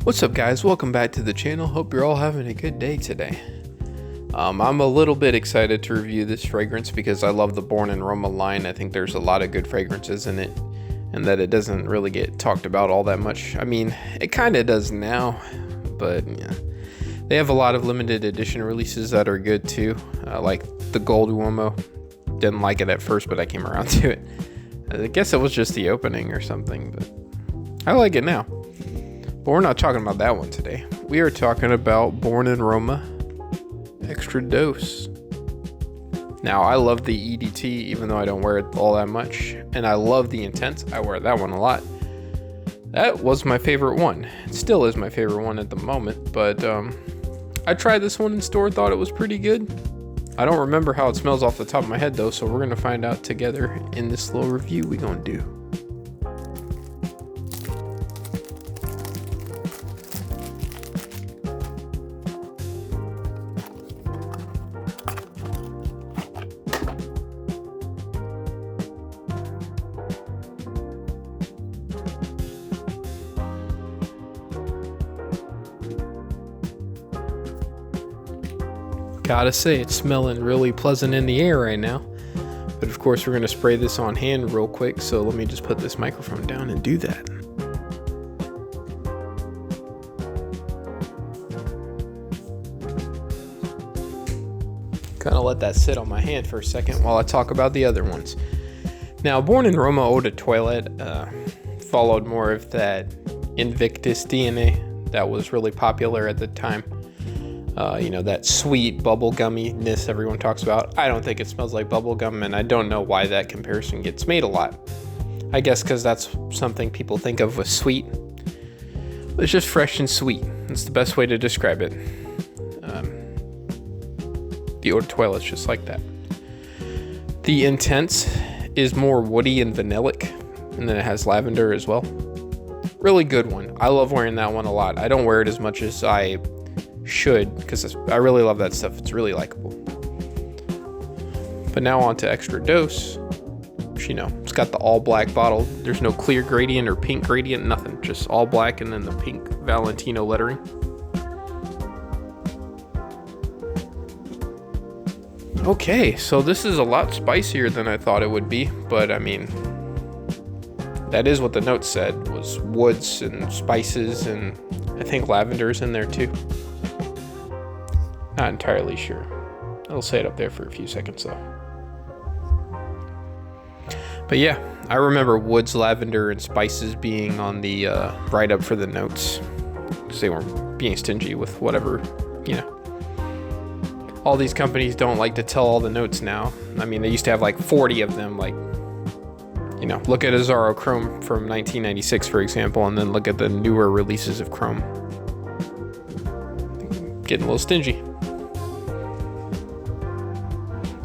What's up, guys? Welcome back to the channel. Hope you're all having a good day today. I'm a little bit excited to review this fragrance because I love the Born in Roma line. I think there's a lot of good fragrances in it and that it doesn't really get talked about all that much. I mean, it kind of does now, but yeah. They have a lot of limited edition releases that are good too, like the Gold Uomo. Didn't like it at first, but I came around to it. I guess it was just the opening or something, but I like it now. But we're not talking about that one today. We are talking about Born in Roma EXTRADOSE. Now, I love the EDT, even though I don't wear it all that much. And I love the Intense. I wear that one a lot. That was my favorite one. It still is my favorite one at the moment. But I tried this one in store, thought it was pretty good. I don't remember how it smells off the top of my head, though. So we're going to find out together in this little review we're going to do. Gotta say, it's smelling really pleasant in the air right now. But of course, we're gonna spray this on hand real quick, so let me just put this microphone down and do that. Kind of let that sit on my hand for a second while I talk about the other ones. Now, Born in Roma Eau de Toilette followed more of that Invictus DNA that was really popular at the time. You know, that sweet bubblegumminess everyone talks about. I don't think it smells like bubblegum, and I don't know why that comparison gets made a lot. I guess because that's something people think of with sweet. It's just fresh and sweet. That's the best way to describe it. The Eau de Toilette's just like that. The Intense is more woody and vanillic, and then it has lavender as well. Really good one. I love wearing that one a lot. I don't wear it as much as I should, because I really love that stuff. It's really likable. But now on to EXTRADOSE, which, you know, it's got the all black bottle. There's no clear gradient or pink gradient, nothing, just all black and then the pink Valentino lettering. Okay, so this is a lot spicier than I thought it would be, but I mean, that is what the notes said, was woods and spices, and I think lavender's in there too. Not entirely sure. I'll say it up there for a few seconds though. But yeah, I remember woods, lavender, and spices being on the write-up for the notes, because they weren't being stingy with whatever, you know. All these companies don't like to tell all the notes now. I mean, they used to have like 40 of them, like, you know, look at Azzaro Chrome from 1996, for example, and then look at the newer releases of Chrome. Getting a little stingy.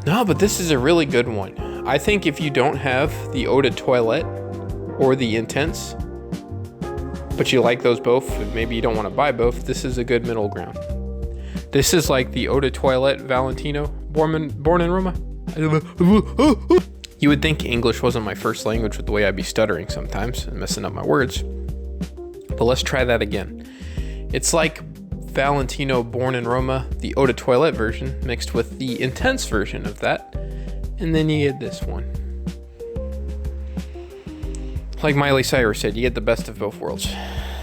No, but this is a really good one. I think if you don't have the Eau de Toilette or the Intense, but you like those both, and maybe you don't want to buy both, this is a good middle ground. This is like the Eau de Toilette Valentino, Born in Roma. You would think English wasn't my first language with the way I'd be stuttering sometimes and messing up my words. But let's try that again. It's like Valentino Born in Roma, the Eau de Toilette version, mixed with the Intense version of that. And then you get this one. Like Miley Cyrus said, you get the best of both worlds.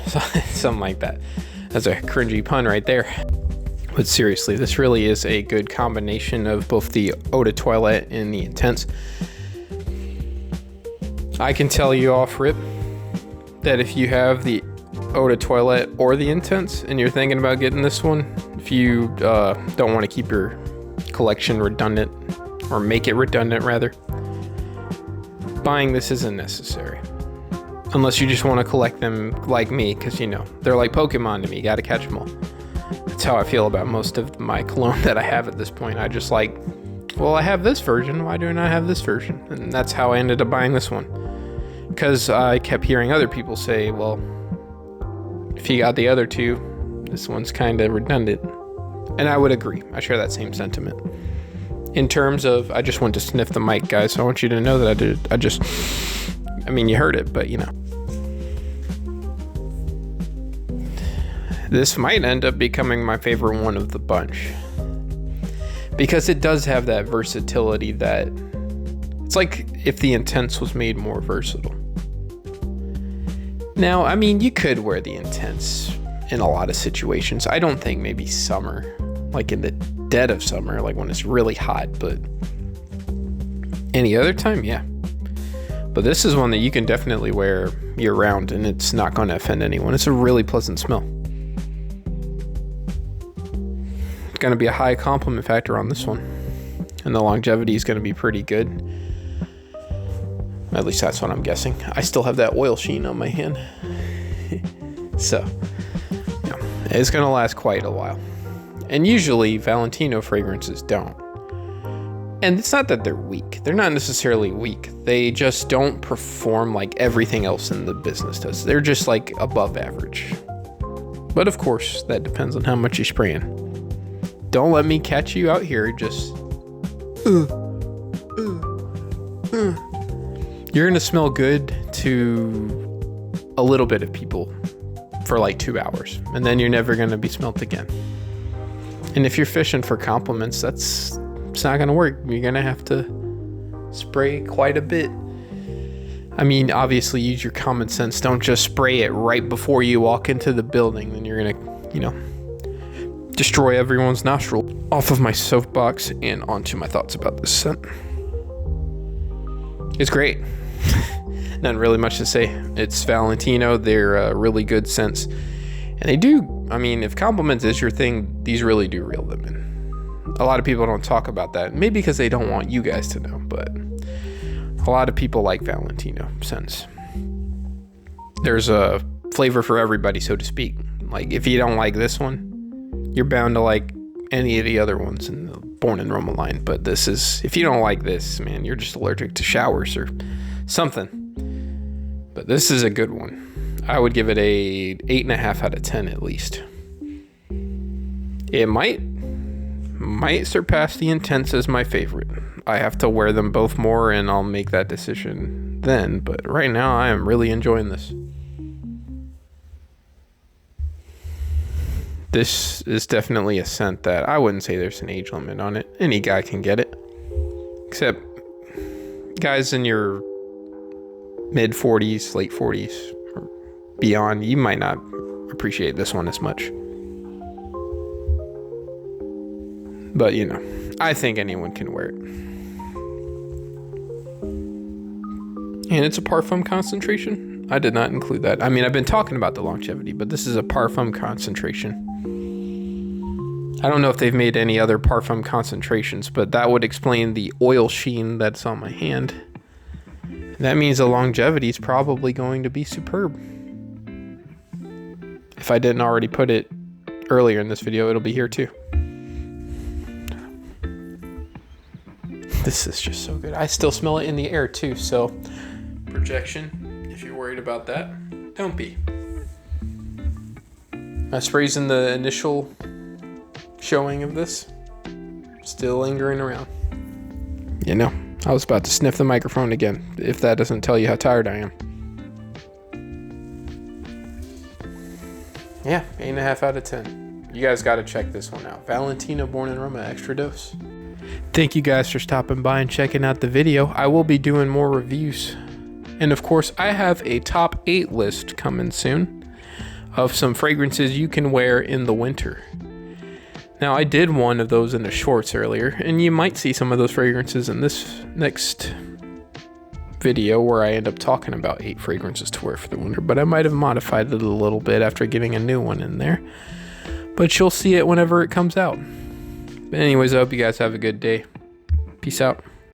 Something like that. That's a cringy pun right there. But seriously, this really is a good combination of both the Eau de Toilette and the Intense. I can tell you off rip that if you have the Eau de Toilette or the Intense and you're thinking about getting this one, if you don't want to keep your collection redundant, or make it redundant rather, buying this isn't necessary. Unless you just want to collect them like me, because, you know, they're like Pokemon to me, gotta catch them all. That's how I feel about most of my cologne that I have at this point. I just like, well, I have this version, why do I not have this version? And that's how I ended up buying this one. Because I kept hearing other people say, well, if you got the other two, this one's kind of redundant. And I would agree. I share that same sentiment. In terms of, I just want to sniff the mic, guys. So I want you to know that I mean, you heard it, but you know. This might end up becoming my favorite one of the bunch, because it does have that versatility that it's like if the Intense was made more versatile. Now, I mean, you could wear the Intense in a lot of situations. I don't think maybe summer, like in the dead of summer, like when it's really hot, but any other time, yeah. But this is one that you can definitely wear year round and it's not going to offend anyone. It's a really pleasant smell. It's going to be a high compliment factor on this one. And the longevity is going to be pretty good. At least that's what I'm guessing. I still have that oil sheen on my hand. So, yeah, it's going to last quite a while. And usually Valentino fragrances don't. And it's not that they're weak. They're not necessarily weak. They just don't perform like everything else in the business does. They're just like above average. But of course, that depends on how much you're spraying. Don't let me catch you out here just... You're gonna smell good to a little bit of people for like 2 hours. And then you're never gonna be smelt again. And if you're fishing for compliments, it's not gonna work. You're gonna have to spray quite a bit. I mean, obviously use your common sense. Don't just spray it right before you walk into the building. Then you're gonna, destroy everyone's nostril. Off of my soapbox and onto my thoughts about this scent. It's great. Not really much to say. It's Valentino. They're really good scents. And they do, I mean, if compliments is your thing, these really do reel them in. A lot of people don't talk about that, maybe because they don't want you guys to know, but a lot of people like Valentino scents. There's a flavor for everybody, so to speak. Like, if you don't like this one, you're bound to like any of the other ones in the Born in Roma line. But this is, if you don't like this, man, you're just allergic to showers or something. But this is a good one. I would give it a 8.5 out of 10 at least. It might surpass the Intense as my favorite. I have to wear them both more and I'll make that decision then, but right now I am really enjoying this. This is definitely a scent that I wouldn't say there's an age limit on it. Any guy can get it. Except guys in your mid 40s, late 40s, or beyond, you might not appreciate this one as much. But, I think anyone can wear it. And it's a parfum concentration. I did not include that. I mean, I've been talking about the longevity, but this is a parfum concentration. I don't know if they've made any other parfum concentrations, but that would explain the oil sheen that's on my hand. That means the longevity is probably going to be superb. If I didn't already put it earlier in this video, it'll be here too. This is just so good. I still smell it in the air too, so projection, if you're worried about that, don't be. My spray's in the initial showing of this, still lingering around. I was about to sniff the microphone again, if that doesn't tell you how tired I am. Yeah, 8.5 out of 10. You guys got to check this one out. Valentino Born in Roma Extra Dose. Thank you guys for stopping by and checking out the video. I will be doing more reviews. And of course, I have a top 8 list coming soon of some fragrances you can wear in the winter. Now, I did one of those in the shorts earlier, and you might see some of those fragrances in this next video where I end up talking about 8 fragrances to wear for the winter, but I might have modified it a little bit after getting a new one in there. But you'll see it whenever it comes out. But anyways, I hope you guys have a good day. Peace out.